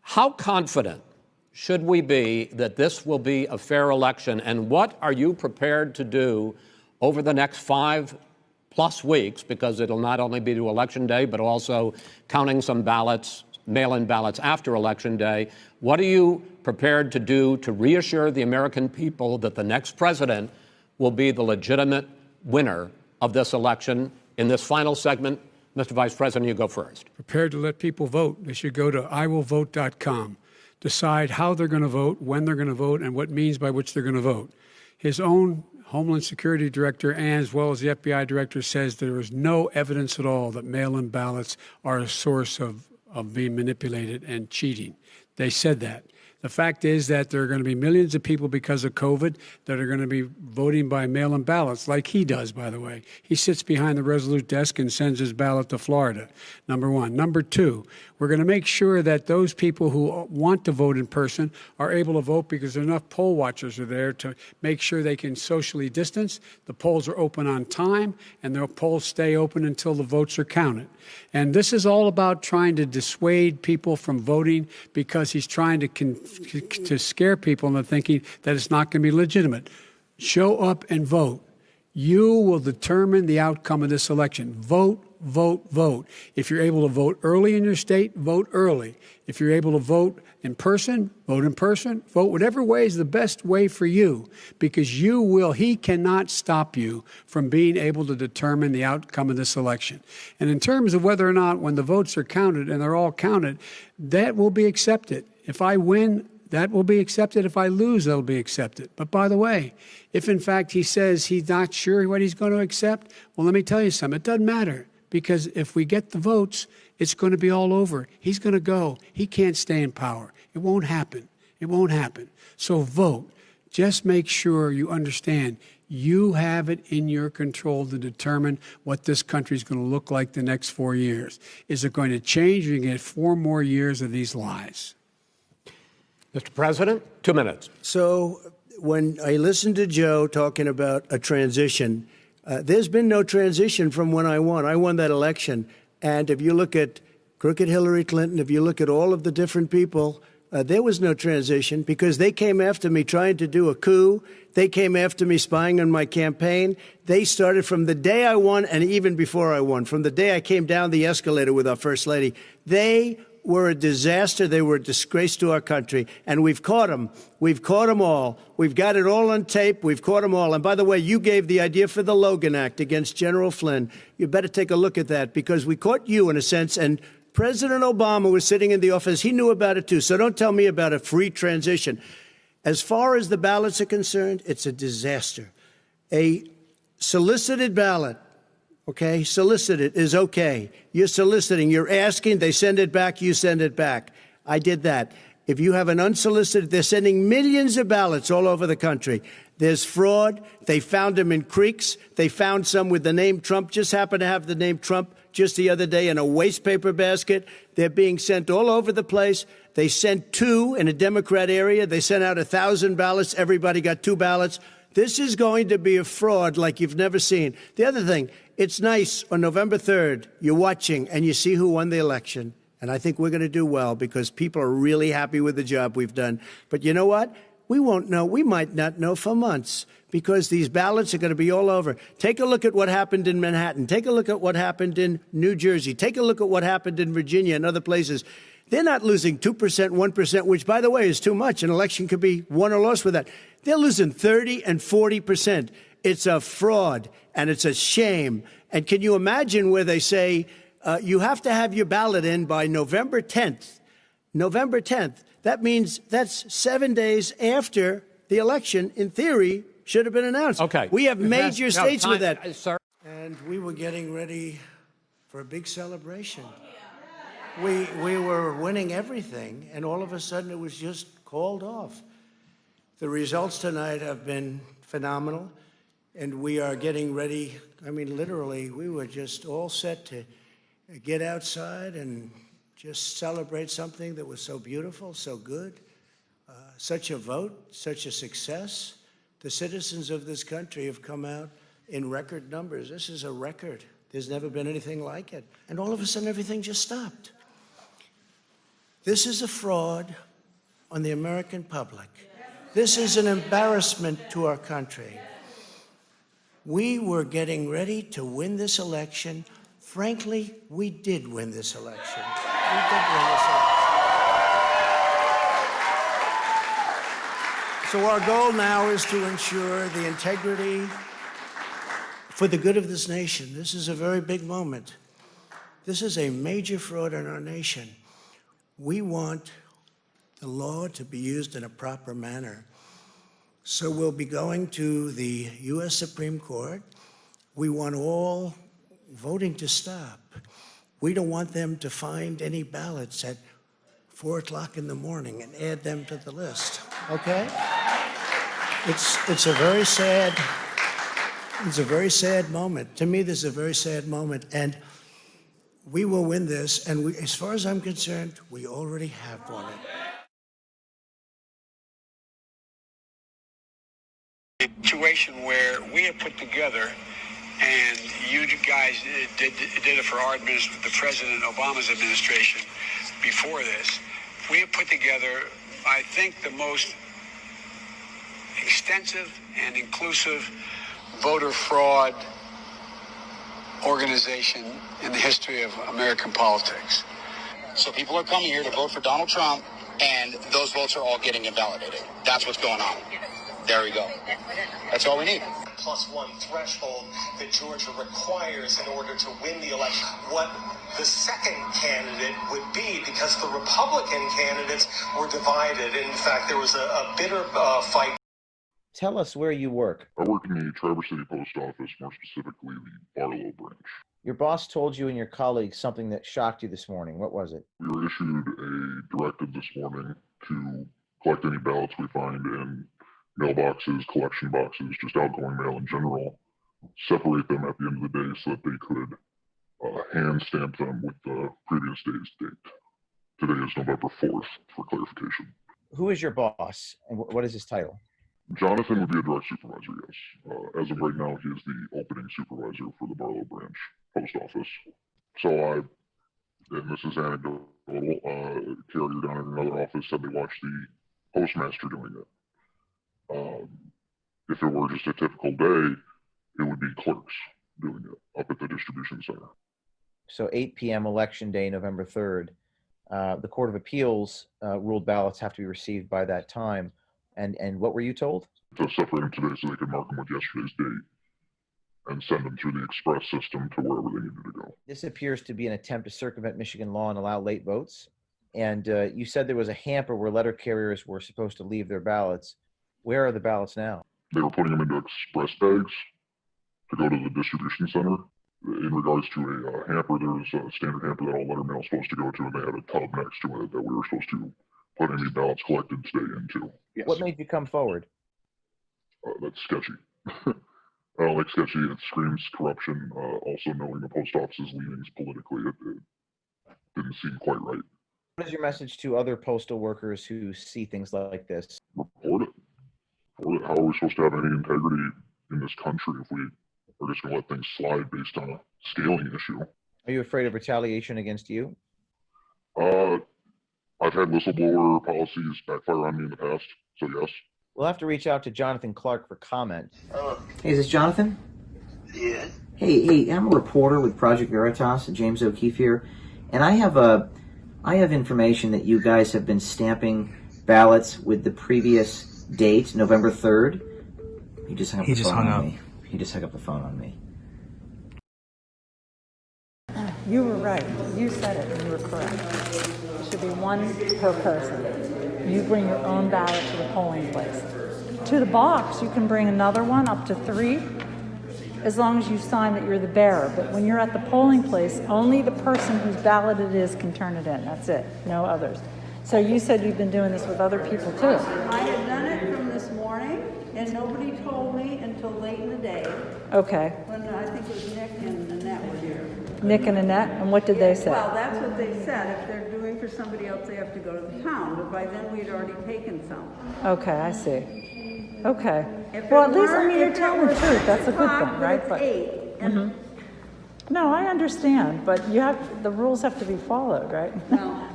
How confident should we be that this will be a fair election, and what are you prepared to do over the next 5+ weeks, because it'll not only be to Election Day, but also counting some ballots, mail-in ballots after Election Day? What are you prepared to do to reassure the American people that the next president will be the legitimate winner of this election? In this final segment, Mr. Vice President, you go first. Prepared to let people vote. They should go to iwillvote.com. Decide how they're going to vote, when they're going to vote, and what means by which they're going to vote. His own Homeland Security Director, and as well as the FBI Director, says there is no evidence at all that mail-in ballots are a source of being manipulated and cheating. They said that. The fact is that there are going to be millions of people because of COVID that are going to be voting by mail-in ballots, like he does, by the way. He sits behind the Resolute desk and sends his ballot to Florida, number one. Number two, we're going to make sure that those people who want to vote in person are able to vote, because enough poll watchers are there to make sure they can socially distance. The polls are open on time, and the polls stay open until the votes are counted. And this is all about trying to dissuade people from voting, because he's trying to scare people into thinking that it's not going to be legitimate. Show up and vote. You will determine the outcome of this election. Vote, vote, vote. If you're able to vote early in your state, vote early. If you're able to vote in person, vote in person. Vote whatever way is the best way for you, because he cannot stop you from being able to determine the outcome of this election. And in terms of whether or not, when the votes are counted, and they're all counted, that will be accepted. If I win, that will be accepted. If I lose, that will be accepted. But by the way, if in fact he says he's not sure what he's going to accept, well, let me tell you something. It doesn't matter, because if we get the votes, it's going to be all over. He's going to go. He can't stay in power. It won't happen. It won't happen. So vote. Just make sure you understand you have it in your control to determine what this country is going to look like the next 4 years. Is it going to change, or you get 4 more years of these lies? Mr. President, 2 minutes. So when I listened to Joe talking about a transition, there's been no transition from when I won. I won that election. And if you look at crooked Hillary Clinton, if you look at all of the different people, there was no transition, because they came after me trying to do a coup. They came after me spying on my campaign. They started from the day I won, and even before I won, from the day I came down the escalator with our First Lady. They were a disaster. They were a disgrace to our country. And we've caught them. We've caught them all. We've got it all on tape. We've caught them all. And by the way, you gave the idea for the Logan Act against General Flynn. You better take a look at that, because we caught you in a sense. And President Obama was sitting in the office. He knew about it too. So don't tell me about a free transition. As far as the ballots are concerned, it's a disaster. A solicited ballot, okay, solicited is okay. You're soliciting, you're asking, they send it back, you send it back. I did that. If you have an unsolicited, they're sending millions of ballots all over the country. There's fraud. They found them in creeks. They found some with the name Trump, just happened to have the name Trump just the other day in a waste paper basket. They're being sent all over the place. They sent 2 in a Democrat area. They sent out 1,000 ballots. Everybody got 2 ballots. This is going to be a fraud like you've never seen. The other thing, it's nice on November 3rd, you're watching and you see who won the election. And I think we're going to do well, because people are really happy with the job we've done. But you know what? We won't know. We might not know for months, because these ballots are going to be all over. Take a look at what happened in Manhattan. Take a look at what happened in New Jersey. Take a look at what happened in Virginia and other places. They're not losing 2%, 1%, which, by the way, is too much. An election could be won or lost with that. They're losing 30 and 40%. It's a fraud, and it's a shame. And can you imagine where they say you have to have your ballot in by November 10th? November 10th. That means that's 7 days after the election, in theory, should have been announced. Okay. We have major states with that. Sir. And we were getting ready for a big celebration. We were winning everything, and all of a sudden it was just called off. The results tonight have been phenomenal, and we are getting ready. I mean, literally, we were just all set to get outside and just celebrate something that was so beautiful, so good, such a vote, such a success. The citizens of this country have come out in record numbers. This is a record. There's never been anything like it. And all of a sudden, everything just stopped. This is a fraud on the American public. This is an embarrassment to our country. We were getting ready to win this election. Frankly, we did win this election. We did win this election. So our goal now is to ensure the integrity for the good of this nation. This is a very big moment. This is a major fraud in our nation. We want the law to be used in a proper manner. So we'll be going to the U.S. Supreme Court. We want all voting to stop. We don't want them to find any ballots at 4 o'clock in the morning and add them to the list, okay? It's a very sad moment. To me, this is a very sad moment, and we will win this, and as far as I'm concerned, we already have won it. Situation where we have put together, and you guys did it for our administration, the President Obama's administration before this. We have put together, I think, the most extensive and inclusive voter fraud organization in the history of American politics. So people are coming here to vote for Donald Trump, and those votes are all getting invalidated. That's what's going on. There we go. That's all we need. +1 threshold that Georgia requires in order to win the election. What the second candidate would be, because the Republican candidates were divided. In fact, there was a bitter fight. Tell us where you work. I work in the Traverse City Post Office, more specifically the Barlow branch. Your boss told you and your colleagues something that shocked you this morning. What was it? We were issued a directive this morning to collect any ballots we find in mailboxes, collection boxes, just outgoing mail in general, separate them at the end of the day so that they could hand stamp them with the previous day's date. Today is November 4th, for clarification. Who is your boss, and what is his title? Jonathan would be a direct supervisor, yes. As of right now, he is the opening supervisor for the Barlow branch post office. So and this is anecdotal, Carrier down in another office said they watched the postmaster doing it. If it were just a typical day, it would be clerks doing it up at the distribution center. So 8 p.m. election day, November 3rd. The Court of Appeals ruled ballots have to be received by that time. And what were you told? To separate them today so they could mark them with yesterday's date and send them through the express system to wherever they needed to go. This appears to be an attempt to circumvent Michigan law and allow late votes. And you said there was a hamper where letter carriers were supposed to leave their ballots. Where are the ballots now? They were putting them into express bags to go to the distribution center. In regards to a hamper, there's a standard hamper that all letter mail is supposed to go to, and they had a tub next to it that we were supposed to put any ballots collected today into. Yes. What made you come forward? That's sketchy. Like sketchy, it screams corruption. Also knowing the post office's leanings politically, it didn't seem quite right. What is your message to other postal workers who see things like this? Report it. How are we supposed to have any integrity in this country if we are just going to let things slide based on a scaling issue? Are you afraid of retaliation against you? I've had whistleblower policies backfire on me in the past, so yes. We'll have to reach out to Jonathan Clark for comment. Hey, is this Jonathan? Yes. Hey, I'm a reporter with Project Veritas, James O'Keefe here, and I have information that you guys have been stamping ballots with the previous date, November 3rd. He just hung up the phone on me. He just hung up the phone on me. You were right. You said it, and you were correct. It should be one per person. You bring your own ballot to the polling place. To the box, you can bring another one, up to 3, as long as you sign that you're the bearer. But when you're at the polling place, only the person whose ballot it is can turn it in. That's it. No others. So you said you've been doing this with other people, too. I had done it from this morning, and nobody told me until late in the day. Okay. When I think it was Nick and Annette were here. Nick and Annette, and what did they say? Well, that's what they said. If they're doing for somebody else, they have to go to the town. But by then, we'd already taken some. Okay, I see. Okay. If Well, it at least, were- you're if it telling the were truth. That's a 6 good o'clock, thing, right? But it's 8. And, No, I understand, but the rules have to be followed, right? well,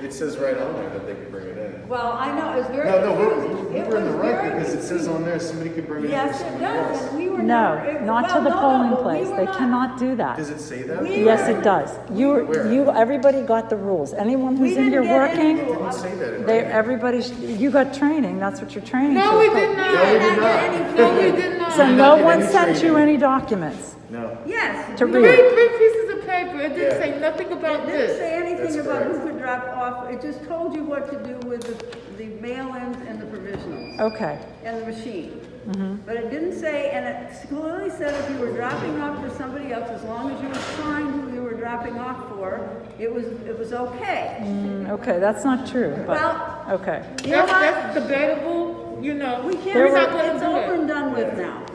It says right on there that they can bring it in. Well, I know, it was very No, confusing. we're in the right because it says on there somebody can bring it in. Yes, for it somebody does, else. and we were No, never. not to well, the no, polling but we place. were They not- cannot do that. Does it say that? Yes, it does. Everybody got the rules. Anyone who's in here didn't get any working, rules. Say that in you got training. That's what you're training No, to. we did not. No, we did not. No, we did not. So did no not get one any sent you training. any documents No. Yes. to we read. Three pieces of paper. It didn't say nothing about It didn't this. say anything That's about who correct. could drop off. It just told you what to do with the mail-ins and the provisionals Okay. and the machine. Mm-hmm. But it didn't say, and it clearly said if you were dropping off for somebody else, as long as you signed who you were dropping off for, it was okay. Okay, that's not true. But Well, okay. You know what? That's debatable. You know, We can't, we're not going to it's do over it. and done with now.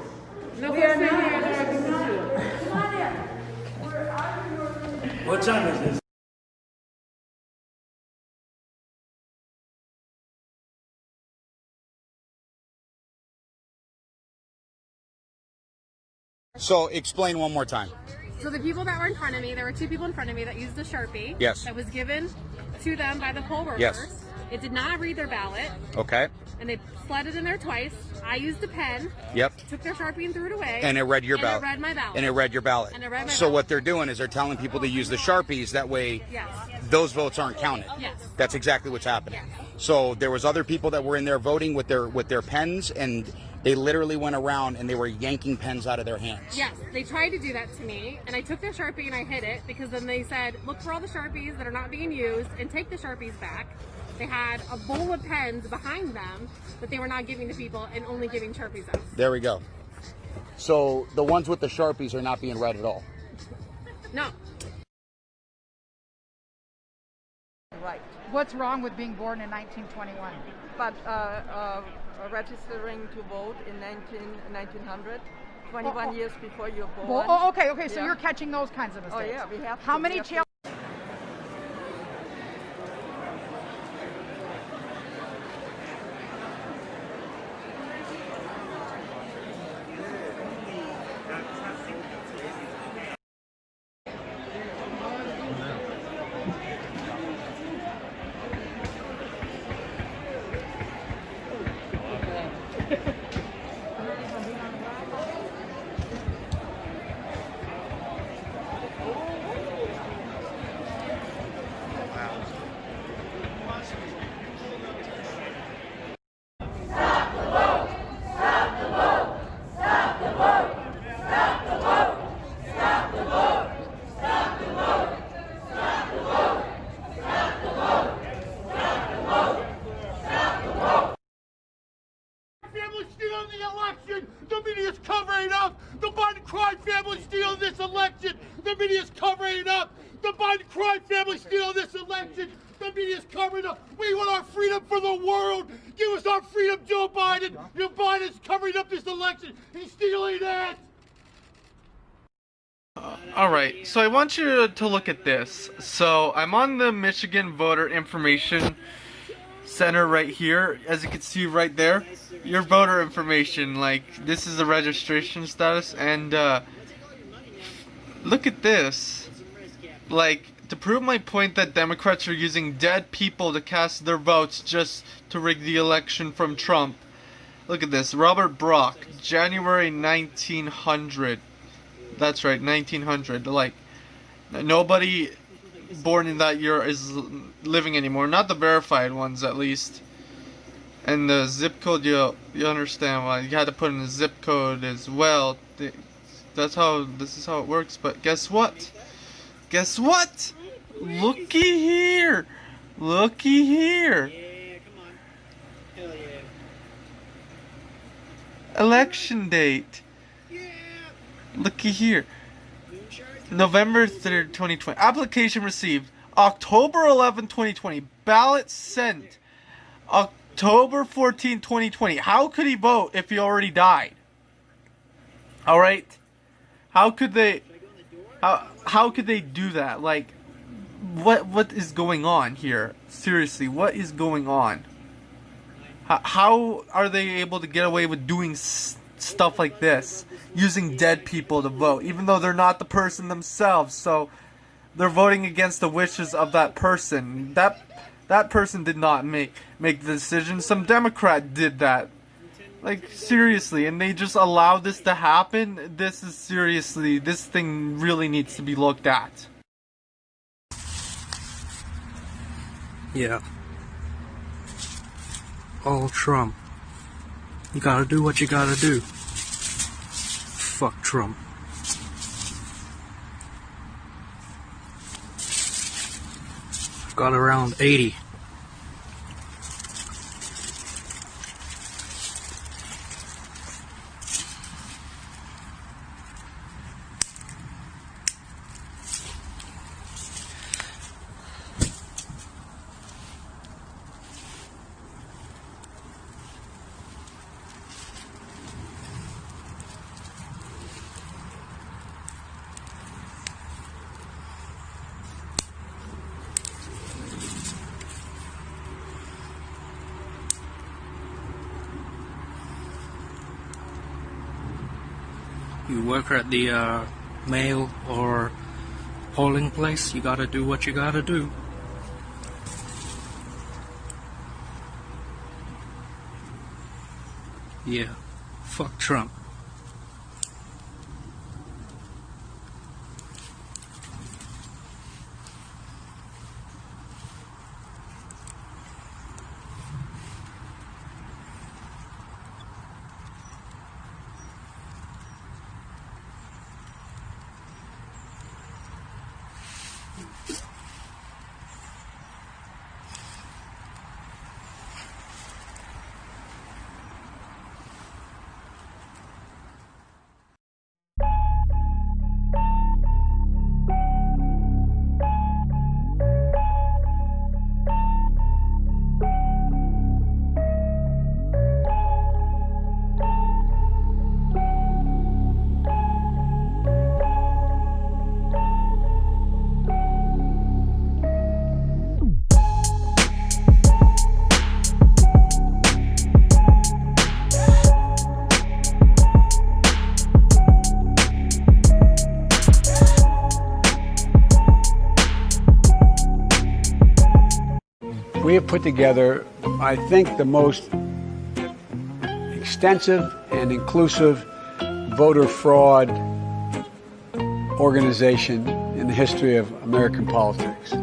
No, We we're are sitting not, here and arguing with you. come on in. We're arguing. What time is this? So explain one more time. So the people that were in front of me, there were two people in front of me that used a Sharpie. Yes. That was given to them by the poll workers. Yes. It did not read their ballot, Okay. and they slid it in there twice. I used a pen, Yep. took their Sharpie and threw it away. And it read your and ballot. it read my ballot. And it read your ballot. And it read my So ballot. what they're doing is they're telling people to use the Sharpies. That way, Yes. those votes aren't counted. Yes. That's exactly what's happening. So there was other people that were in there voting with their pens, and they literally went around and they were yanking pens out of their hands. Yes, they tried to do that to me, and I took their Sharpie and I hid it because then they said, look for all the Sharpies that are not being used and take the Sharpies back. They had a bowl of pens behind them that they were not giving to people and only giving Sharpies out. There we go. So the ones with the Sharpies are not being read at all. No. Right. What's wrong with being born in 1921? But registering to vote in 1900, 21 years before you're born. Well, oh, okay, so Yeah. you're catching those kinds of Oh mistakes. yeah, we have. How to, many we have to- children? Family stealing the election. The media's covering it up. The Biden crime family stealing this election. The media's covering it up. The Biden crime family stealing this election. The media's covering it up. We want our freedom for the world. Give us our freedom, Joe Biden. Joe Biden's covering up this election. He's stealing it. Alright, so I want you to look at this. So I'm on the Michigan Voter Information Center right here. As you can see right there, your voter information, like this is the registration status, and look at this. Like, to prove my point that Democrats are using dead people to cast their votes just to rig the election from Trump. Look at this. Robert Brock, January 1900. That's right, 1900. Like, nobody born in that year is living anymore. Not the verified ones, at least. And the zip code, you understand why you had to put in the zip code as well. This is how it works. But guess what? Guess what? Looky here. Looky here. Election date. Looky here. November 3rd, 2020. Application received October 11, 2020. Ballot sent October 14, 2020. How could he vote if he already died? Alright? How could they do that? Like, what is going on here? Seriously, what is going on? How are they able to get away with doing stuff like this, using dead people to vote, even though they're not the person themselves? So they're voting against the wishes of that person. That That person did not make the decision. Some Democrat did that. Like, seriously, and they just allowed this to happen? This thing really needs to be looked at. Yeah. All Trump. You gotta do what you gotta do. Fuck Trump. I've got around 80. You work at the mail or polling place, you gotta do what you gotta do. Yeah, fuck Trump. We have put together, I think, the most extensive and inclusive voter fraud organization in the history of American politics.